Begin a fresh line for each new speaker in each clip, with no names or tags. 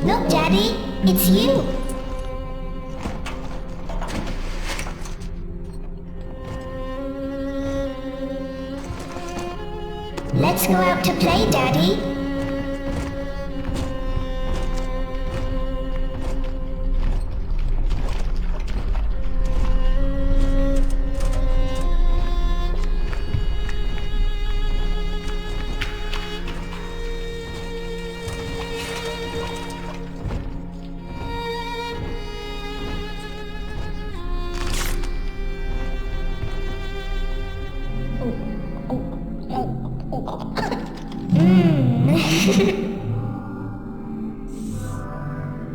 Look, Daddy, it's you. Let's go out to play, Daddy.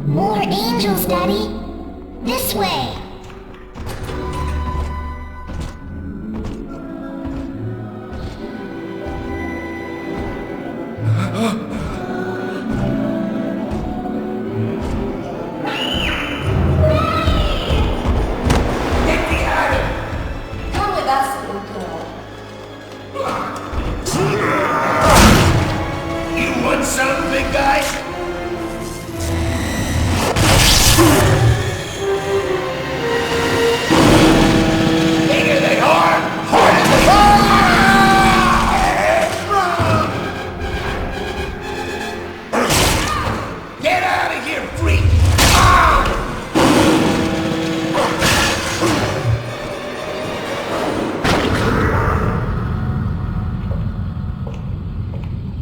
More angels, Daddy. This way.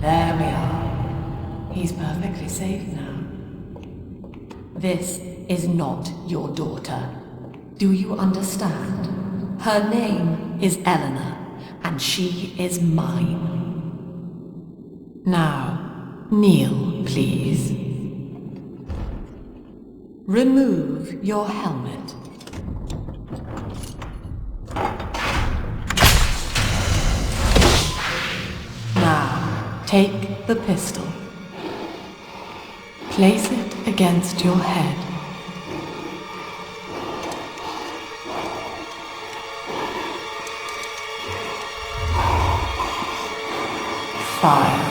There we are. He's perfectly safe now. This is not your daughter. Do you understand? Her name is Eleanor, and she is mine. Now, kneel, please. Remove your helmet. Now, take the pistol. Place it against your head. Fire.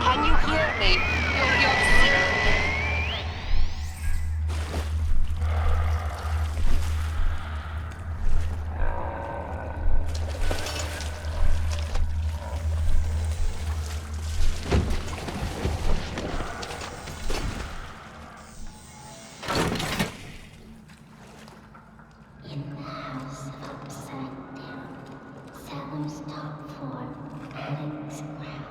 Can you hear me?
In the house upside down, Salem's top floor, Addict's ground.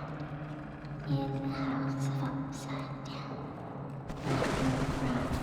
In the house upside down, underground.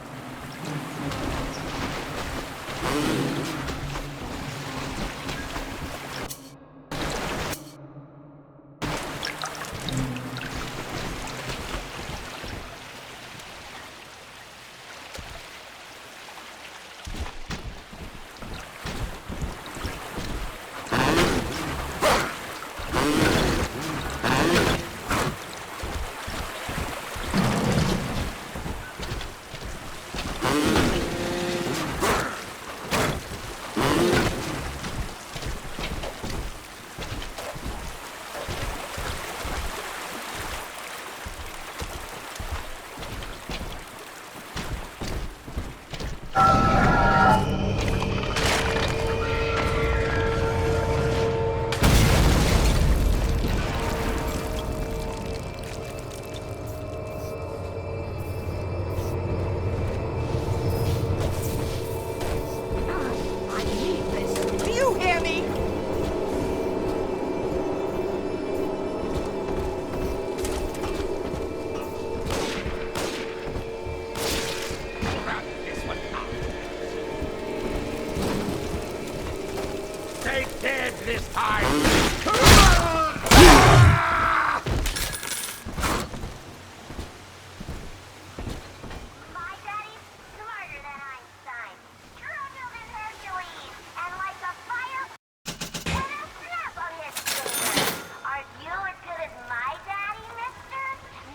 Stay dead this time!
My daddy's smarter than Einstein. Stronger than Hercules. And like a fire with a snap on his finger. Are you as good as my daddy, mister?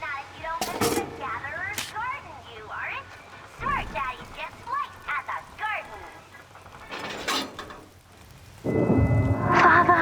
Not if you don't visit the gatherer's garden, you aren't. Smart daddies get flight at the garden. Father.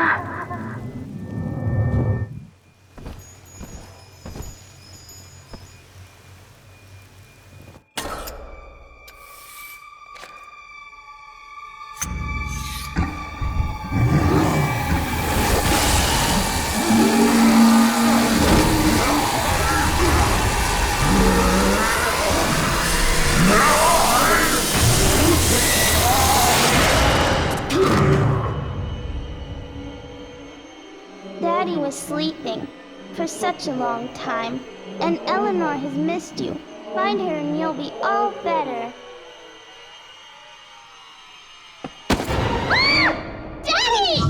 Daddy was sleeping for such a long time, and Eleanor has missed you. Find her and you'll be all better. Daddy!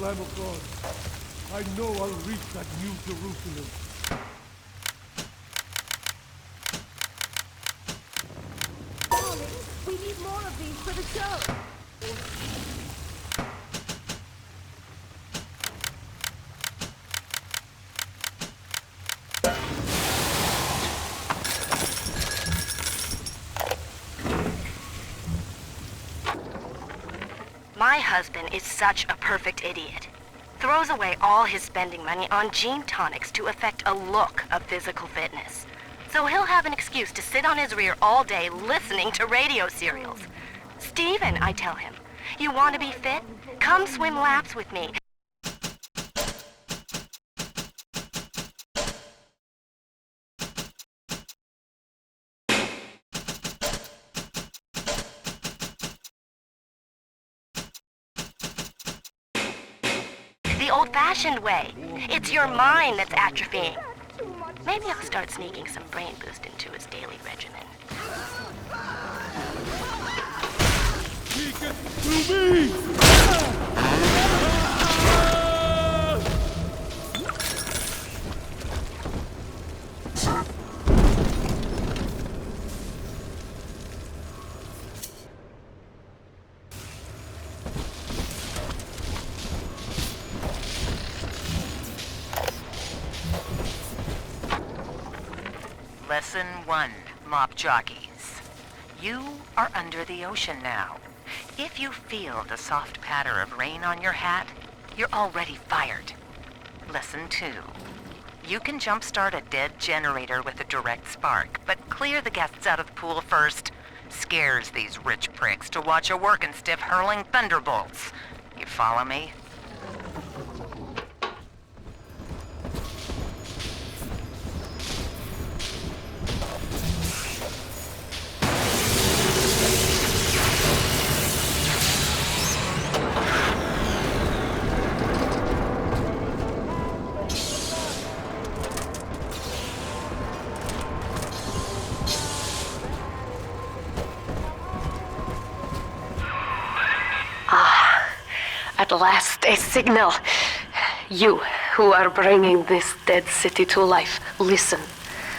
Lamb of God, I know I'll reach that new Jerusalem.
Darling, we need more of these for the show.
My husband is such a perfect idiot. Throws away all his spending money on gene tonics to affect a look of physical fitness. So he'll have an excuse to sit on his rear all day listening to radio serials. Steven, I tell him, you want to be fit? Come swim laps with me. The old-fashioned way. It's your mind that's atrophying. Maybe I'll start sneaking some brain boost into his daily regimen.
He gets to me!
Lesson 1, mop jockeys. You are under the ocean now. If you feel the soft patter of rain on your hat, you're already fired. Lesson 2. You can jumpstart a dead generator with a direct spark, but clear the guests out of the pool first. Scares these rich pricks to watch a working stiff hurling thunderbolts. You follow me?
At last, a signal. You, who are bringing this dead city to life, listen.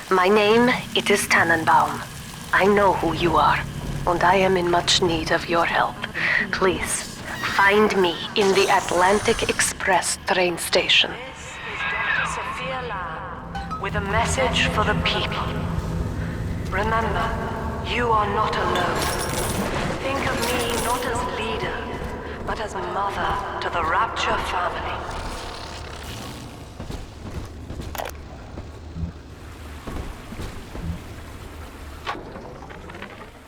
My name, it is Tannenbaum. I know who you are, and I am in much need of your help. Please, find me in the Atlantic Express train station.
This is Dr. Sophia Lamb with a message for the people.
Remember, you are not alone. Think of me not as leader, but as mother to the Rapture family.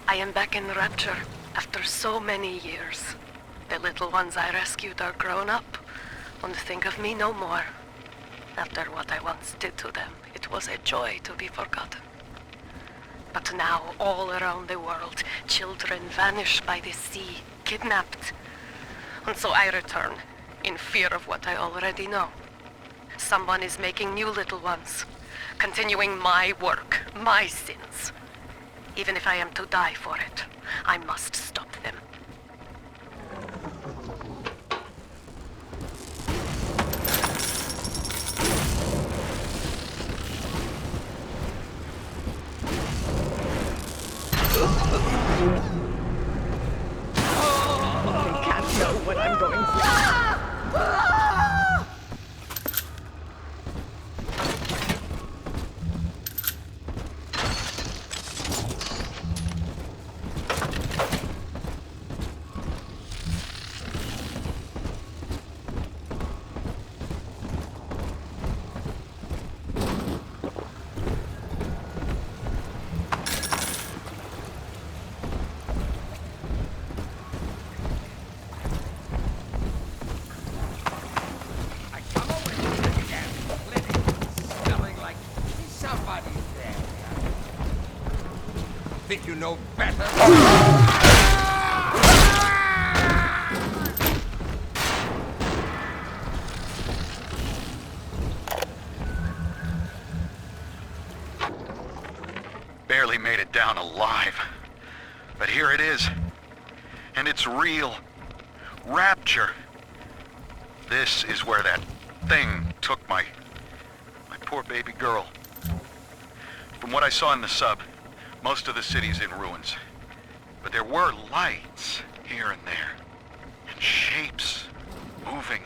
I am back in Rapture after so many years. The little ones I rescued are grown up, and think of me no more. After what I once did to them, it was a joy to be forgotten. But now, all around the world, children vanish by the sea, kidnapped. And so I return, in fear of what I already know. Someone is making new little ones, continuing my work, my sins. Even if I am to die for it, I must stop them.
You can't know what I'm going through.
I come away from the damn clinic smelling like somebody's there. Think you know better?
Barely made it down alive. But here it is. And it's real. Rapture. This is where that thing took my poor baby girl. From what I saw in the sub, most of the city's in ruins. But there were lights here and there. And shapes moving.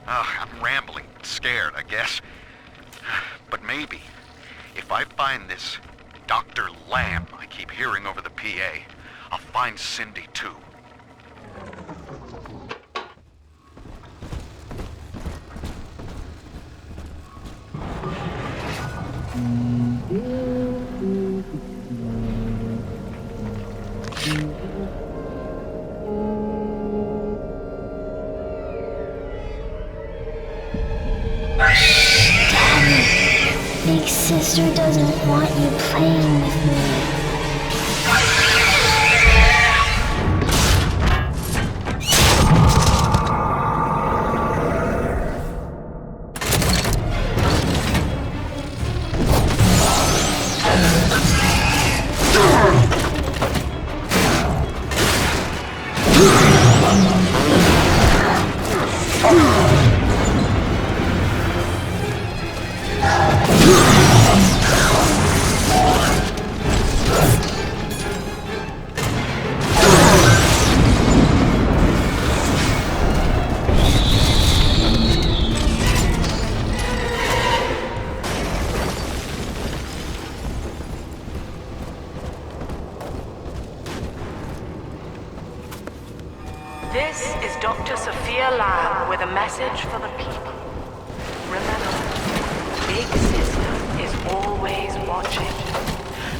I'm rambling, scared, I guess. But maybe, if I find this Dr. Lamb I keep hearing over the PA, I'll find Cindy too.
Big sister doesn't want you playing with me.
This is Dr. Sophia Lamb with a message for the people. Remember, Big Sister is always watching.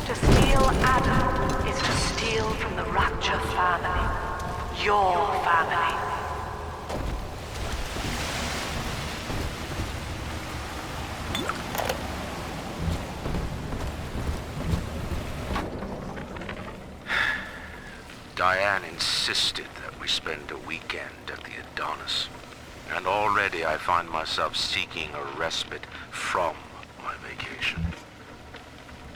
To steal Adam is to steal from the Rapture family. Your family.
Diane insisted that we spend a weekend at the Adonis, and already I find myself seeking a respite from my vacation.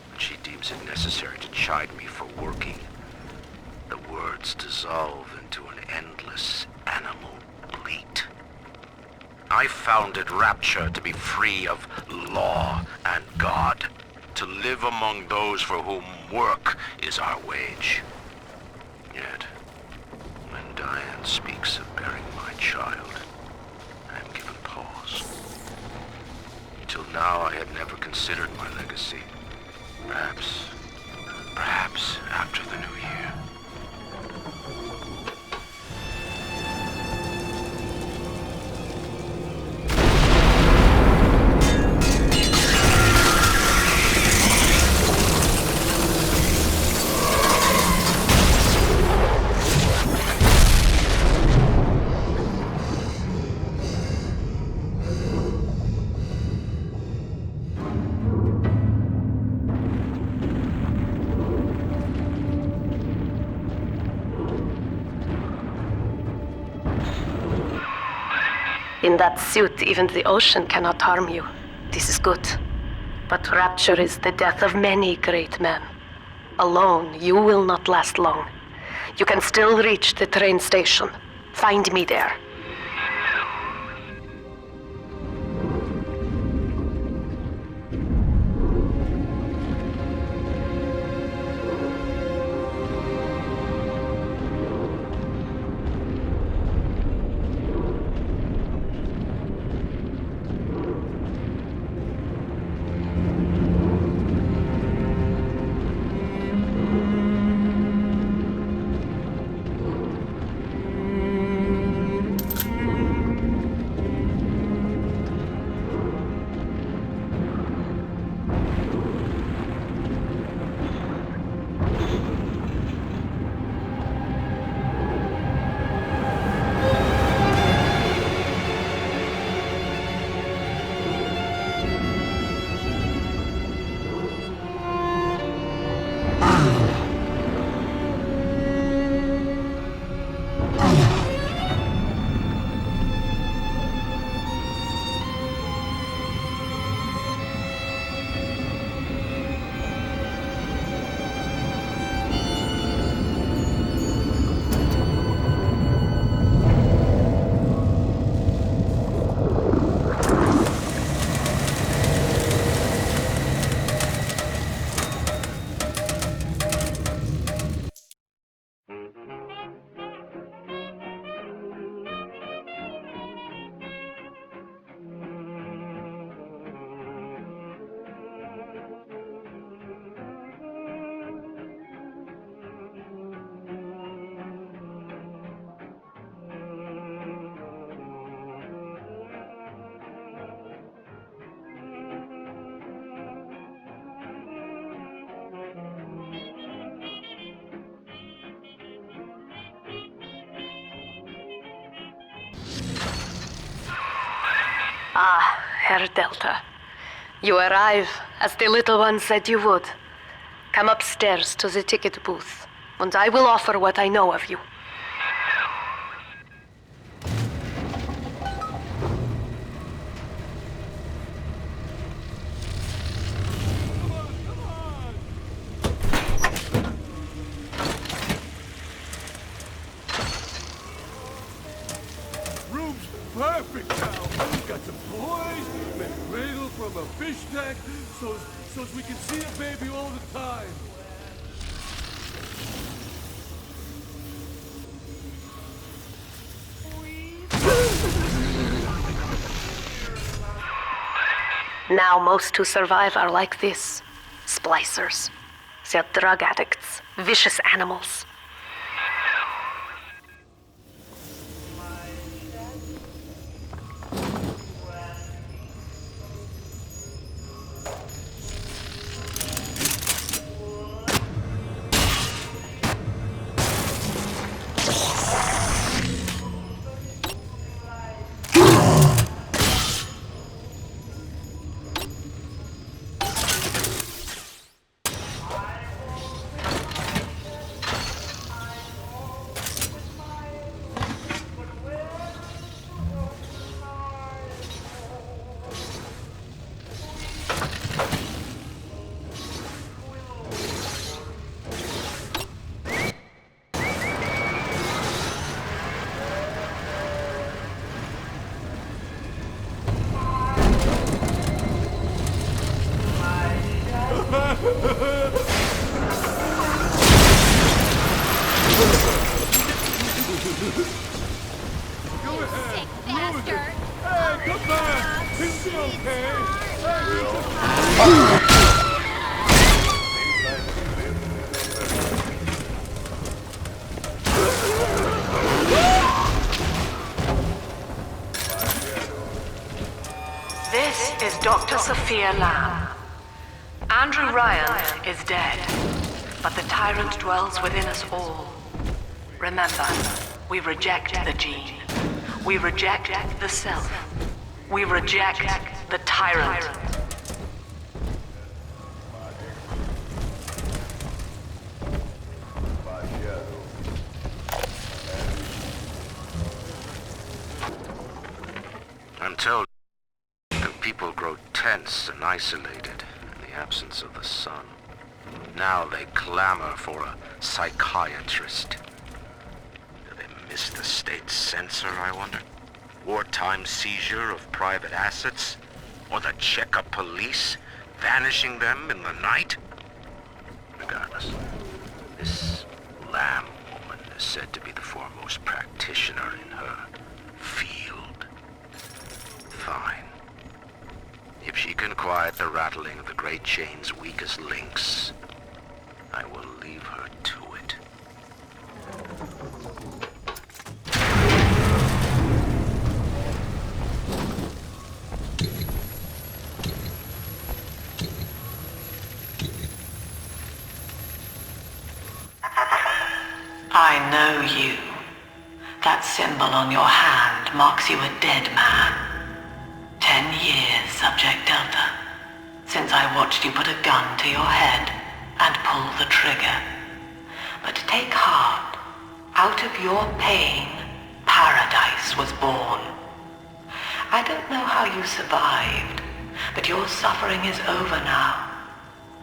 When she deems it necessary to chide me for working, the words dissolve into an endless animal bleat. I founded Rapture to be free of law and God, to live among those for whom work is our wage. Yet, when Diane speaks of bearing my child, I am given pause. Until now, I had never considered my legacy. Perhaps
In that suit, even the ocean cannot harm you. This is good. But rapture is the death of many great men. Alone, you will not last long. You can still reach the train station. Find me there. Ah, Herr Delta. You arrive, as the little one said you would. Come upstairs to the ticket booth, and I will offer what I know of you.
Room's perfect now. We've got some toys, a cradle from a fish tank, so we can see the baby all the time.
Now most who survive are like this. Splicers. They're drug addicts. Vicious animals.
Go ahead.
Sick
Move it.
bastard.
Hey, come back. He'll be okay.
This is Dr. Sophia Lamb. Andrew Ryan is dead, but the tyrant dwells within us all. Remember, we reject the gene. We reject the self. We reject the tyrant.
told that people grow tense and isolated in the absence of the sun. Now they clamor for a psychiatrist. Do they miss the state censor, I wonder? Wartime seizure of private assets? Or the Cheka police vanishing them in the night? Regardless, this Lamb woman is said to be the foremost practitioner in her field. Fine. If she can quiet the rattling of the Great Chain's weakest links, I will leave her to it.
I know you. That symbol on your hand marks you a dead man. 10 years, Subject Delta, since I watched you put a gun to your head and pull the trigger. But take heart. Out of your pain, paradise was born. I don't know how you survived, but your suffering is over now.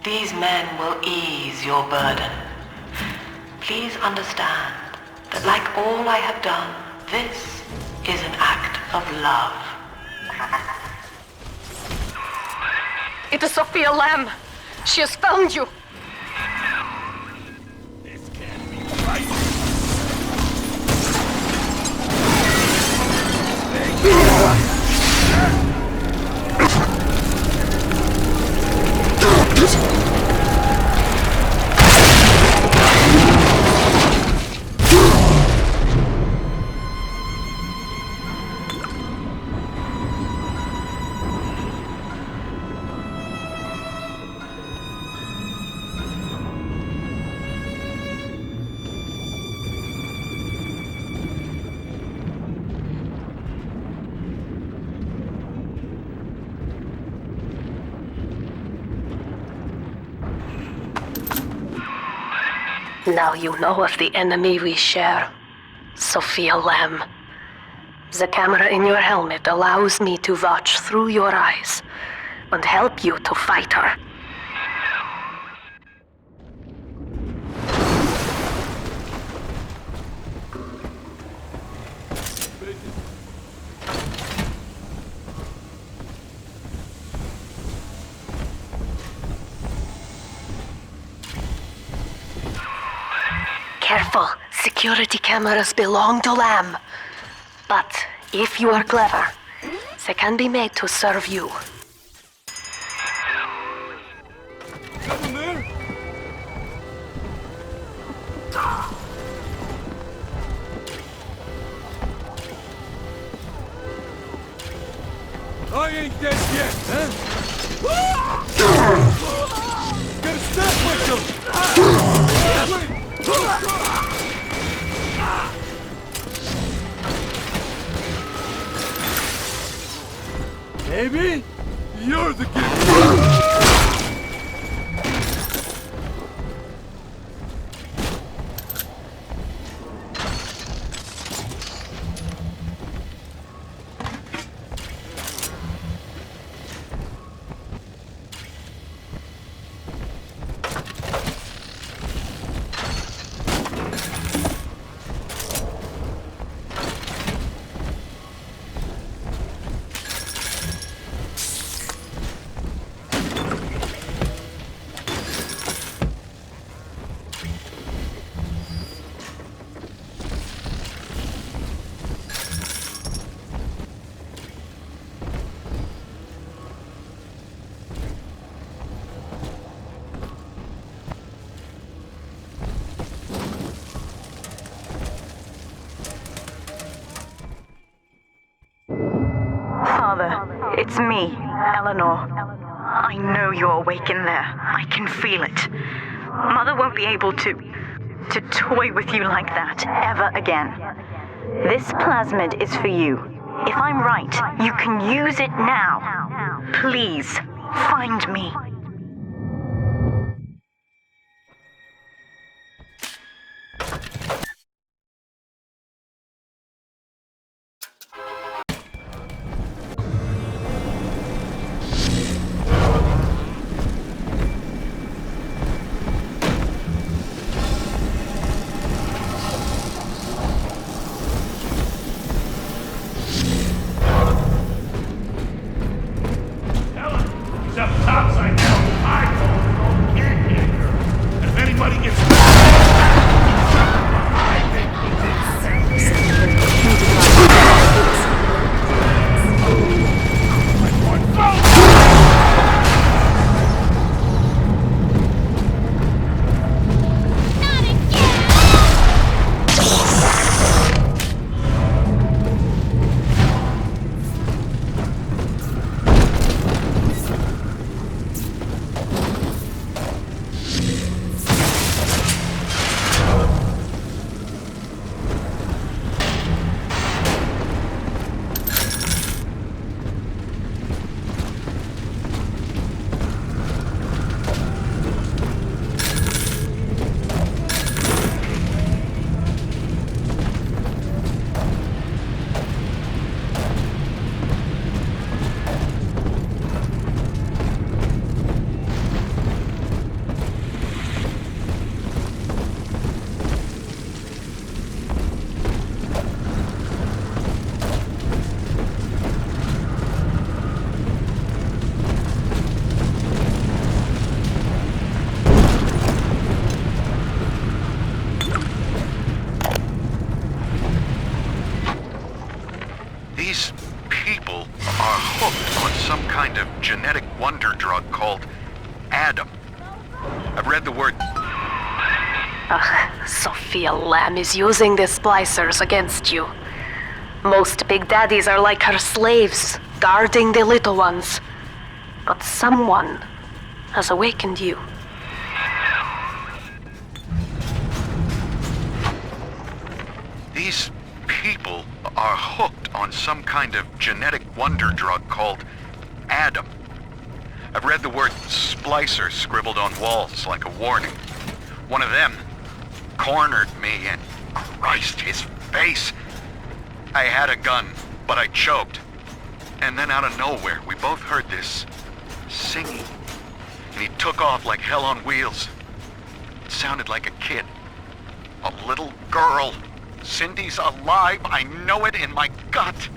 These men will ease your burden. Please understand that like all I have done, this is an act of love.
It is Sophia Lamb. She has found you.
This can't be right.
Now you know of the enemy we share, Sophia Lamb. The camera in your helmet allows me to watch through your eyes and help you to fight her. Careful, security cameras belong to Lamb. But if you are clever, they can be made to serve you.
Nothing there? I ain't dead yet, huh? Gotta stop myself! Baby, you're the gift.
Father, it's me, Eleanor. I know you're awake in there. I can feel it. Mother won't be able to toy with you like that ever again. This plasmid is for you. If I'm right, you can use it now. Please, find me.
These people are hooked on some kind of genetic wonder drug called Adam. I've read the word...
Sophia Lamb is using the splicers against you. Most big daddies are like her slaves, guarding the little ones. But someone has awakened you.
These people are hooked on some kind of genetic wonder drug called Adam. I've read the word splicer scribbled on walls like a warning. One of them cornered me and Christ, his face. I had a gun, but I choked. And then out of nowhere, we both heard this singing. And he took off like hell on wheels. It sounded like a kid. A little girl. Cindy's alive. I know it in my gut.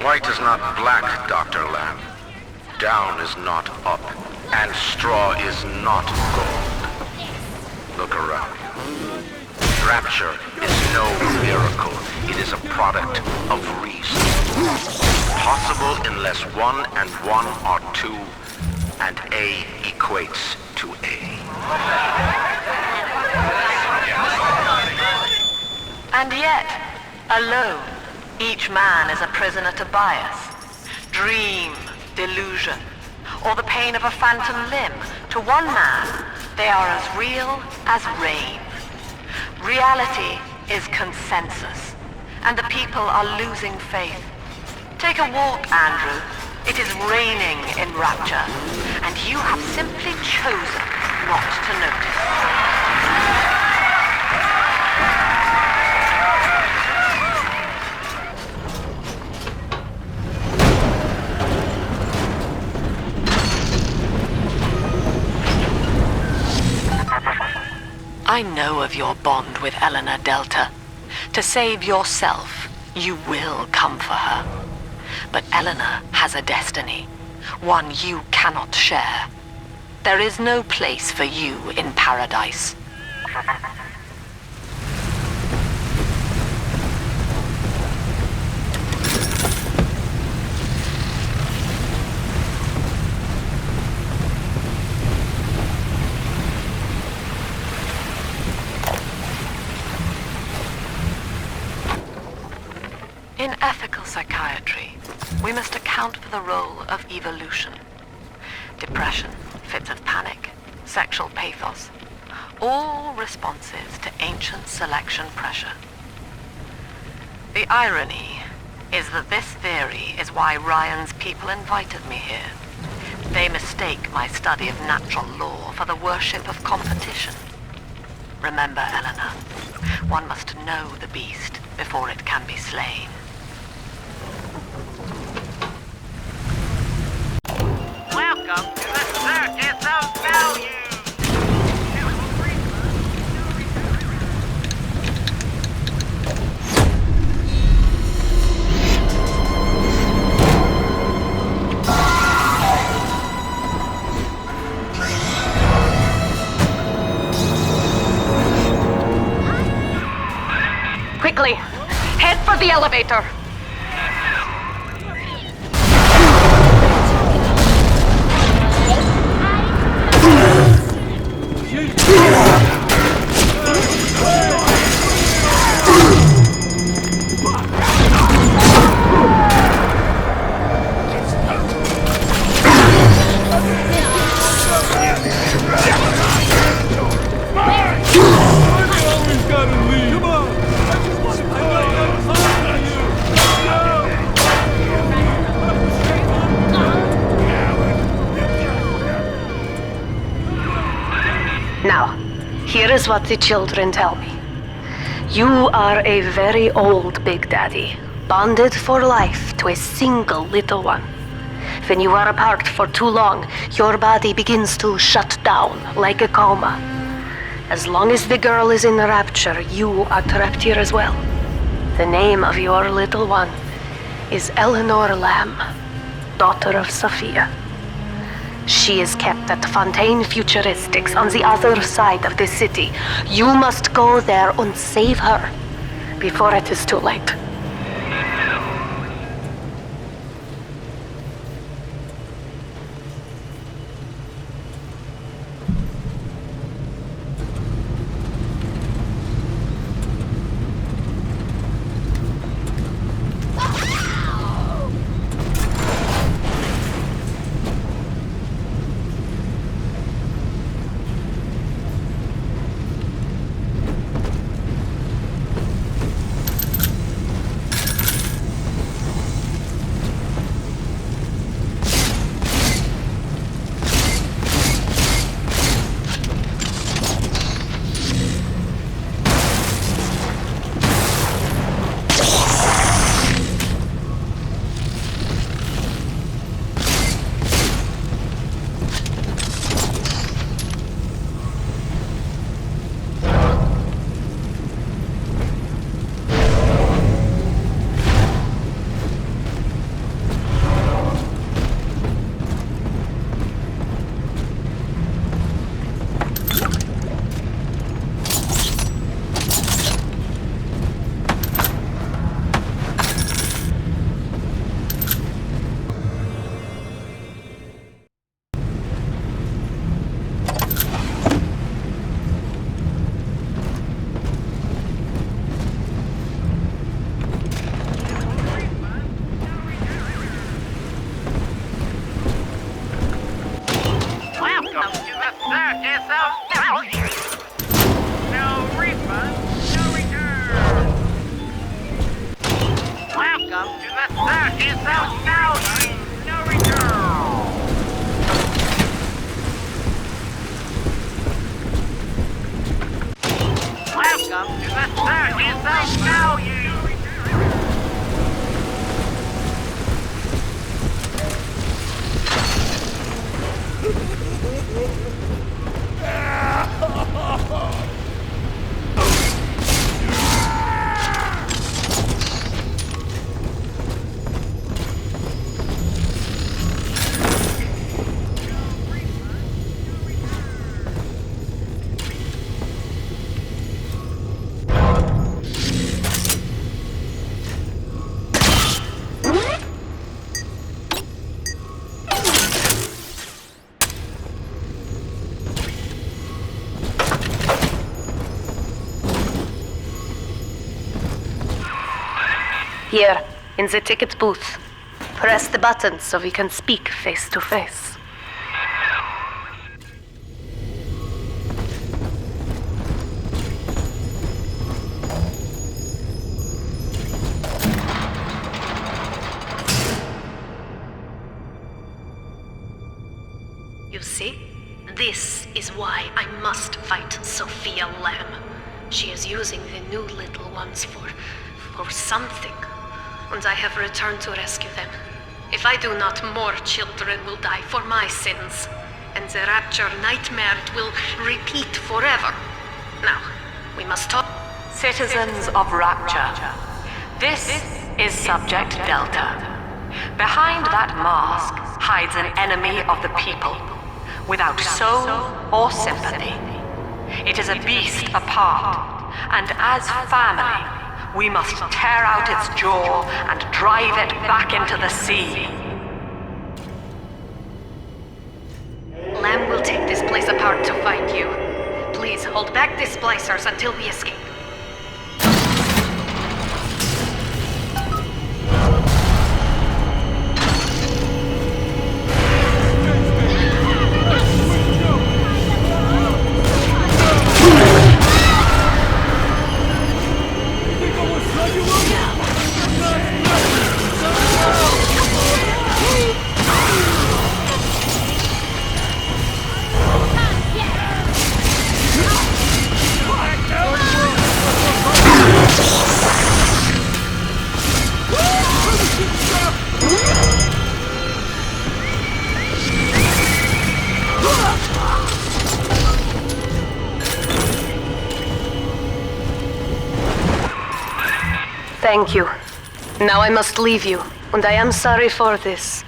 White is not black, Dr. Lamb. Down is not up, and straw is not gold. Look around you. Rapture is no miracle. It is a product of reason. Possible unless 1 and 1 are 2, and A equates to A.
And yet, alone, each man is a prisoner to bias, dream, delusion, or the pain of a phantom limb. To one man, they are as real as rain. Reality is consensus, and the people are losing faith. Take a walk, Andrew. It is raining in rapture, and you have simply chosen not to notice. I know of your bond with Eleanor Delta. To save yourself, you will come for her. But Eleanor has a destiny, one you cannot share. There is no place for you in paradise. In ethical psychiatry, we must account for the role of evolution. Depression, fits of panic, sexual pathos, all responses to ancient selection pressure. The irony is that this theory is why Ryan's people invited me here. They mistake my study of natural law for the worship of competition. Remember, Eleanor, one must know the beast before it can be slain.
Welcome to the Circus of Value!
Quickly, head for the elevator. Now, here is what the children tell me. You are a very old Big Daddy, bonded for life to a single little one. When you are apart for too long, your body begins to shut down like a coma. As long as the girl is in the rapture, you are trapped here as well. The name of your little one is Eleanor Lamb, daughter of Sophia. She is kept at Fontaine Futuristics on the other side of the city. You must go there and save her before it is too late. Here, in the ticket booth. Press the button so we can speak face to face. is why I must fight Sophia Lamb. She is using the new little ones for something, and I have returned to rescue them. If I do not, more children will die for my sins, and the Rapture nightmare will repeat forever. Now, we must talk.
Citizens of Rapture, this is Subject Delta. Behind that mask hides an enemy of the people, without soul or sympathy. It is a beast apart, and as family, we must tear out its jaw and drive it back into the sea.
Lamb will take this place apart to find you. Please hold back the splicers until we escape. Thank you. Now I must leave you, and I am sorry for this.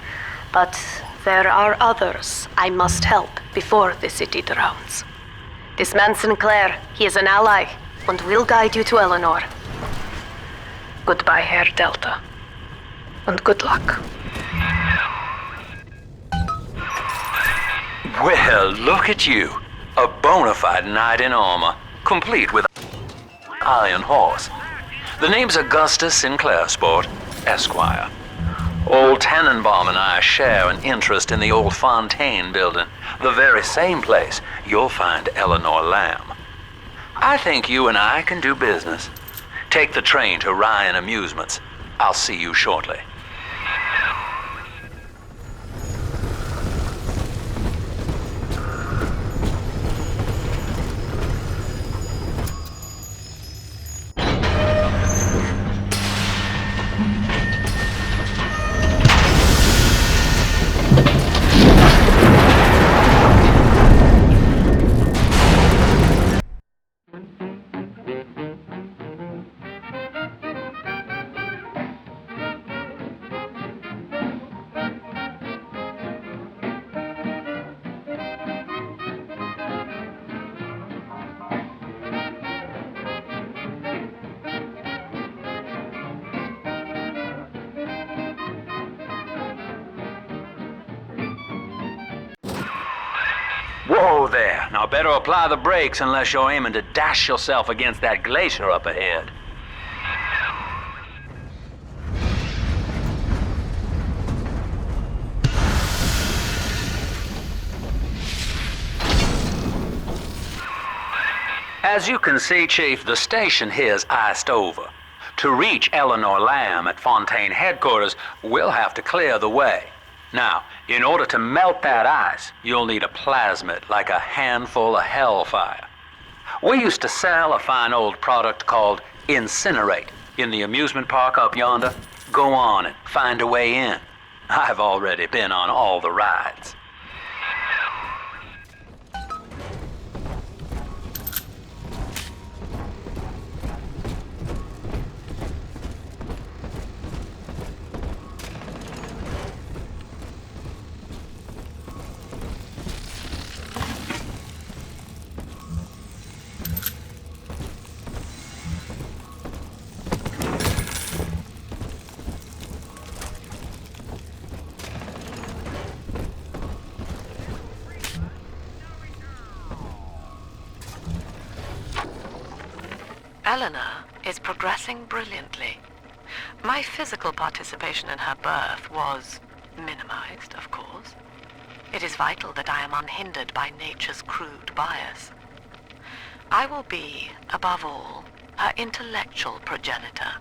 But there are others I must help before the city drowns. This man Sinclair, he is an ally, and will guide you to Eleanor. Goodbye, Herr Delta. And good luck.
Well, look at you. A bona fide knight in armor, complete with iron horse. The name's Augustus Sinclair, Sport, Esquire. Old Tannenbaum and I share an interest in the old Fontaine building, the very same place you'll find Eleanor Lamb. I think you and I can do business. Take the train to Ryan Amusements. I'll see you shortly. Whoa there. Now better apply the brakes unless you're aiming to dash yourself against that glacier up ahead. As you can see, Chief, the station here's iced over. To reach Eleanor Lamb at Fontaine headquarters, we'll have to clear the way. Now, in order to melt that ice, you'll need a plasmid, like a handful of hellfire. We used to sell a fine old product called Incinerate in the amusement park up yonder. Go on and find a way in. I've already been on all the rides.
Eleanor is progressing brilliantly. My physical participation in her birth was minimized, of course. It is vital that I am unhindered by nature's crude bias. I will be, above all, her intellectual progenitor,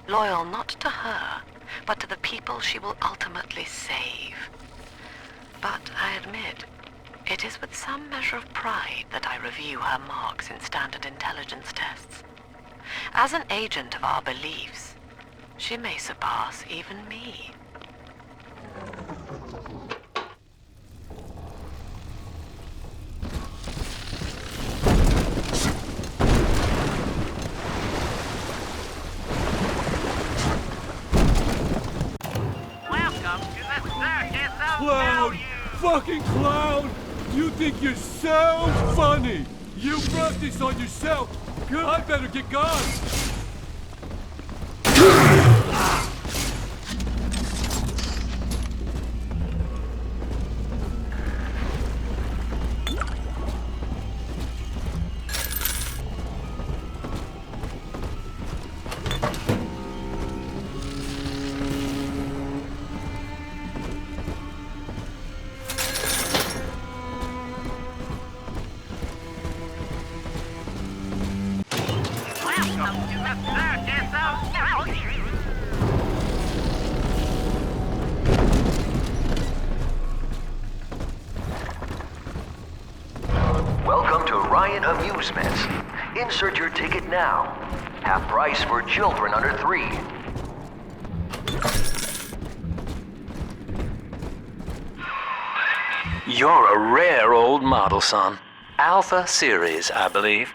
loyal not to her, but to the people she will ultimately save. But I admit, It is with some measure of pride that I review her marks in standard intelligence tests. As an agent of our beliefs, she may surpass even me.
Clown! Fucking clown! You think you're so funny! You brought this on yourself! Good, I better get gone!
Welcome to Ryan Amusements. Insert your ticket now. Half price for children under 3.
You're a rare old model, son. Alpha series, I believe.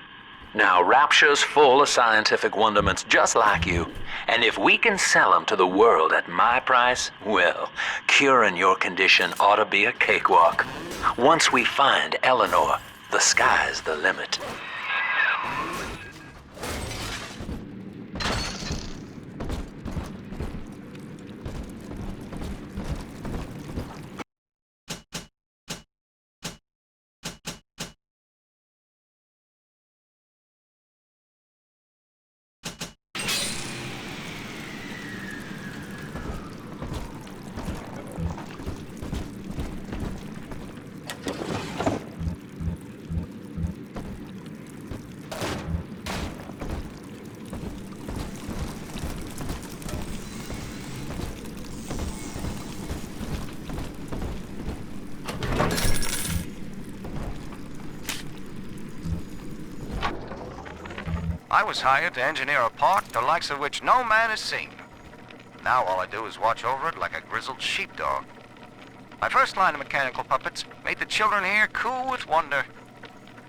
Now, Rapture's full of scientific wonderments just like you. And if we can sell them to the world at my price, well, curing your condition ought to be a cakewalk. Once we find Eleanor, the sky's the limit.
I was hired to engineer a park the likes of which no man has seen. Now all I do is watch over it like a grizzled sheepdog. My first line of mechanical puppets made the children here coo with wonder.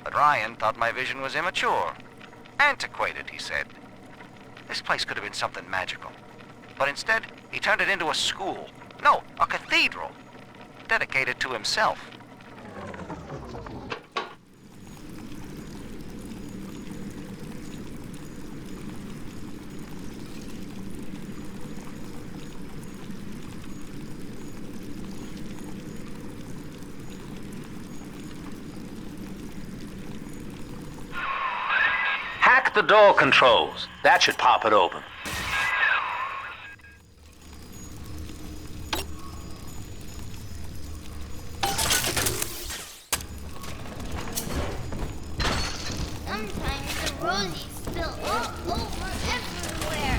But Ryan thought my vision was immature. Antiquated, he said. This place could have been something magical. But instead, he turned it into a school. No, a cathedral. Dedicated to himself.
Hack the door controls. That should pop it open.
Sometimes the rosies spill all over everywhere.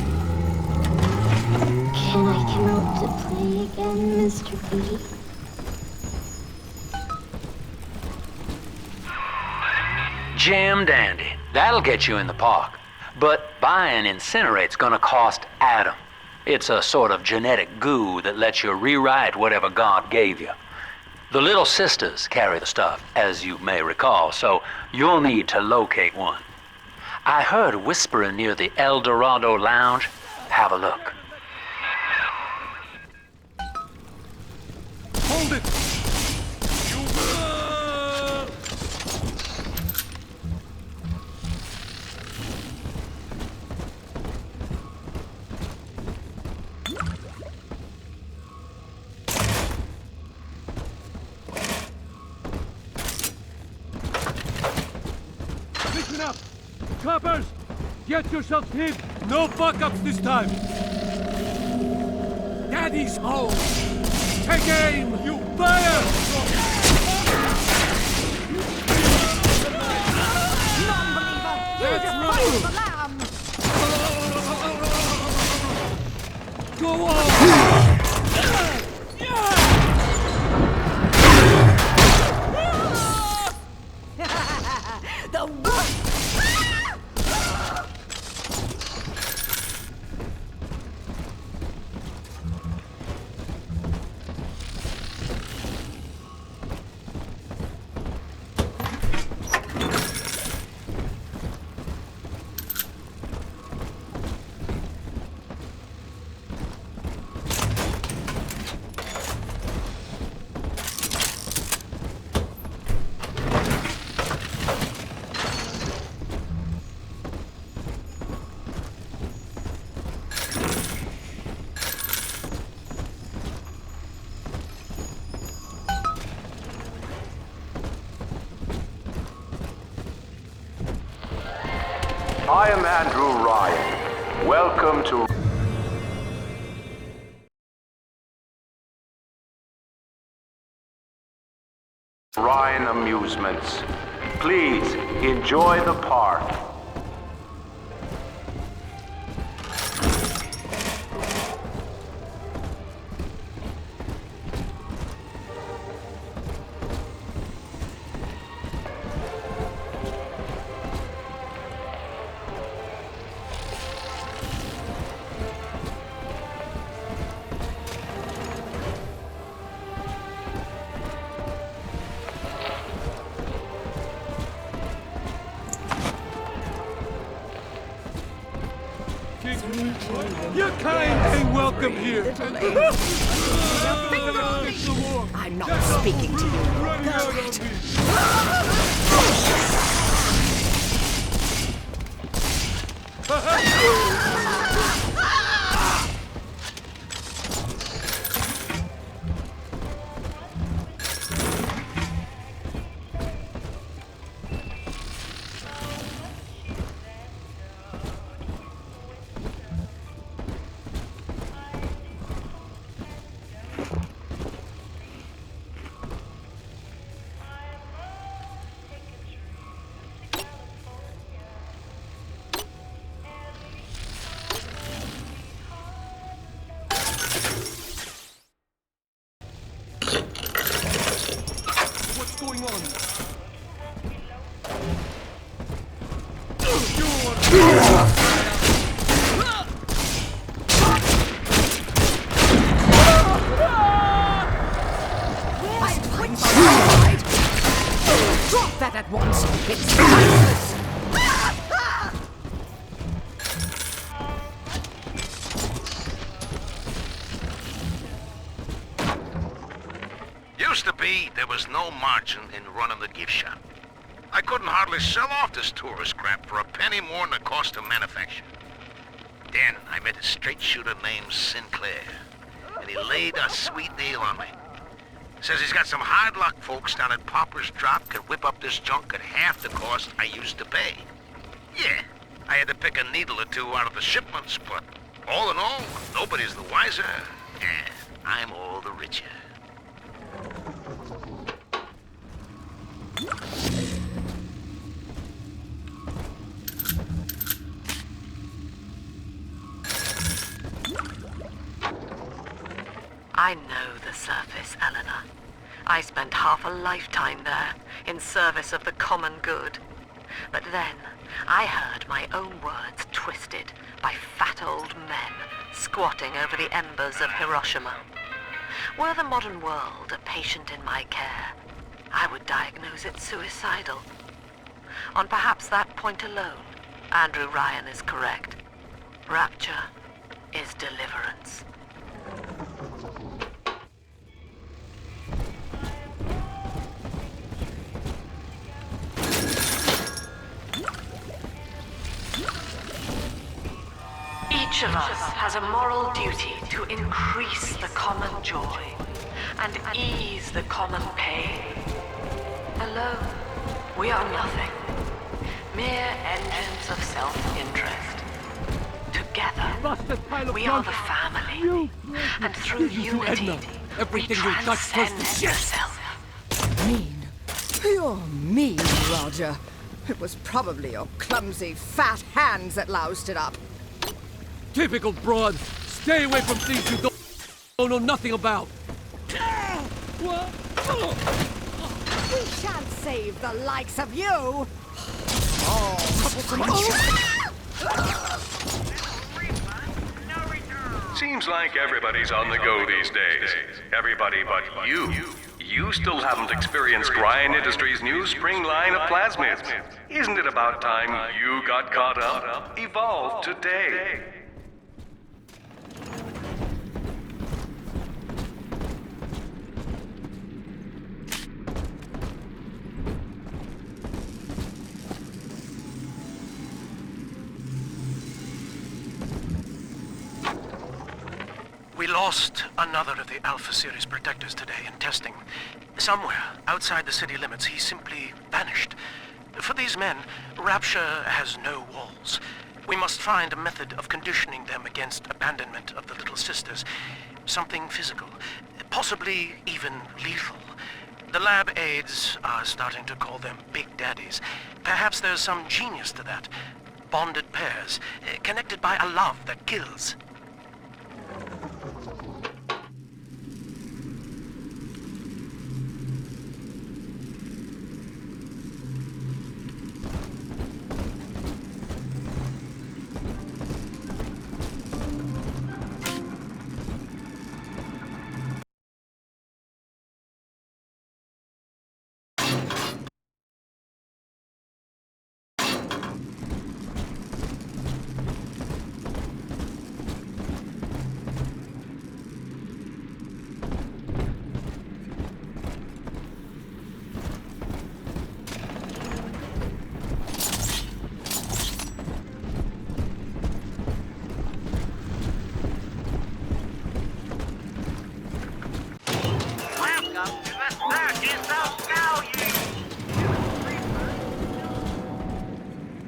Can I come out to play again, Mr. B?
Jam dandy. That'll get you in the park. But buying Incinerate's gonna cost Adam. It's a sort of genetic goo that lets you rewrite whatever God gave you. The Little Sisters carry the stuff, as you may recall, so you'll need to locate one. I heard whispering near the El Dorado Lounge. Have a look.
Hold it! Listen up! Coppers! Get yourselves hid! No fuck-ups this time! Daddy's home! Take aim! You fire!
Non-believer! You
That's
defile the lamb!
Go on!
am Andrew Ryan. Welcome to Ryan Amusements. Please enjoy the park.
Your kind ain't welcome here.
I'm not speaking to you.
What's going on?
Drop that at once. It's useless.
Used to be, there was no margin in running the gift shop. I couldn't hardly sell off this tourist crap for a penny more than the cost of manufacture. Then I met a straight shooter named Sinclair, and he laid a sweet deal on me. Says he's got some hard luck folks down at Popper's Drop can whip up this junk at half the cost I used to pay. Yeah, I had to pick a needle or two out of the shipments, but all in all, nobody's the wiser, and I'm all the richer.
I know the surface, Eleanor. I spent half a lifetime there, in service of the common good. But then, I heard my own words twisted by fat old men squatting over the embers of Hiroshima. Were the modern world a patient in my care, I would diagnose it suicidal. On perhaps that point alone, Andrew Ryan is correct. Rapture is deliverance. Each of us has a moral duty to increase the common joy and ease the common pain. Alone, we are nothing. Mere engines of self-interest. Together, we are the family. And through unity,
Everything
we
you touch goes to
transcend
shit.
yourself.
Mean. You're mean, Roger. It was probably your clumsy, fat hands that loused it up.
Typical broad. Stay away from things you don't know nothing about. What?
We shan't save the likes of you. Oh,
Seems like everybody's on the go these days. Everybody but you. You still haven't experienced Ryan Industries' new spring line of plasmids. Isn't it about time you got caught up? Evolve today.
We lost another of the Alpha Series protectors today in testing. Somewhere outside the city limits, he simply vanished. For these men, Rapture has no walls. We must find a method of conditioning them against abandonment of the little sisters. Something physical, possibly even lethal. The lab aides are starting to call them big daddies. Perhaps there's some genius to that. Bonded pairs, connected by a love that kills.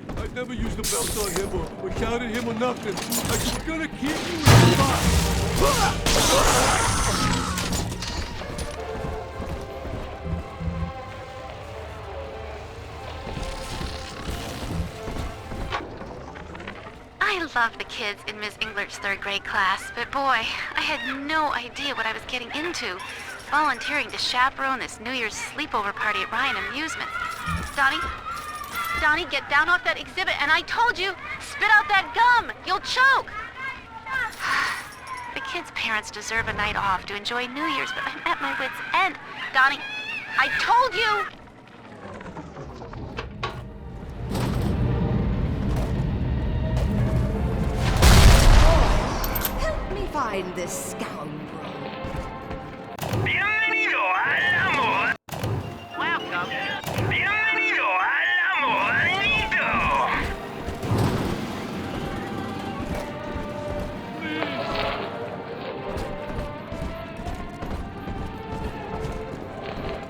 I never used the belt on him or shouted him or nothing. I'm just gonna keep you in the box.
I love the kids in Miss Englert's third grade class, but boy, I had no idea what I was getting into. Volunteering to chaperone this New Year's sleepover party at Ryan Amusements. Donnie, get down off that exhibit, and I told you, spit out that gum! You'll choke! The kids' parents deserve a night off to enjoy New Year's, but I'm at my wit's end. Donnie, I told you!
Help me find this scoundrel.
Bienvenido al amor. Welcome. Bienvenido al amorito.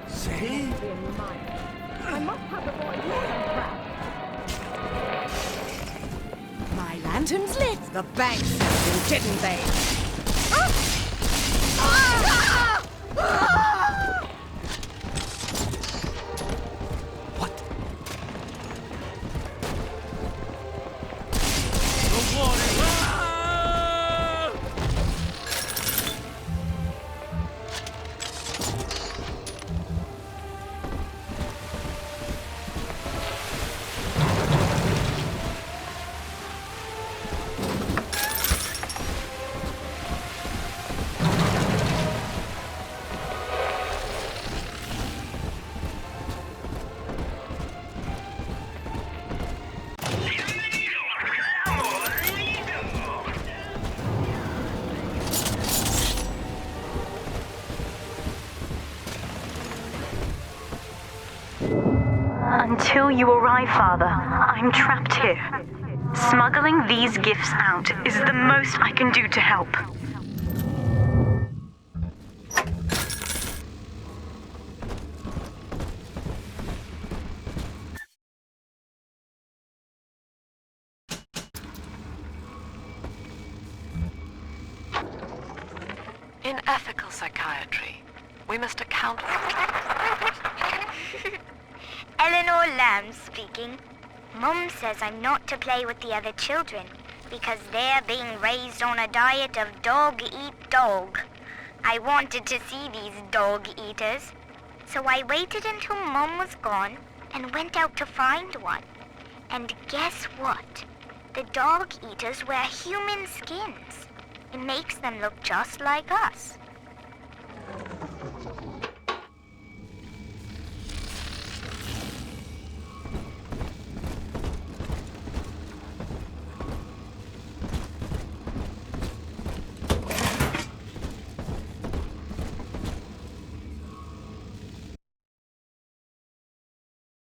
See? I must have the boy trapped. My lantern's lit. The bank sent you, didn't they?
Until you arrive, Father, I'm trapped here. Smuggling these gifts out is the most I can do to help.
In ethical psychiatry, we must account for...
Eleanor Lamb speaking. Mum says I'm not to play with the other children because they're being raised on a diet of dog eat dog. I wanted to see these dog eaters, so I waited until Mum was gone and went out to find one. And guess what? The dog eaters wear human skins. It makes them look just like us.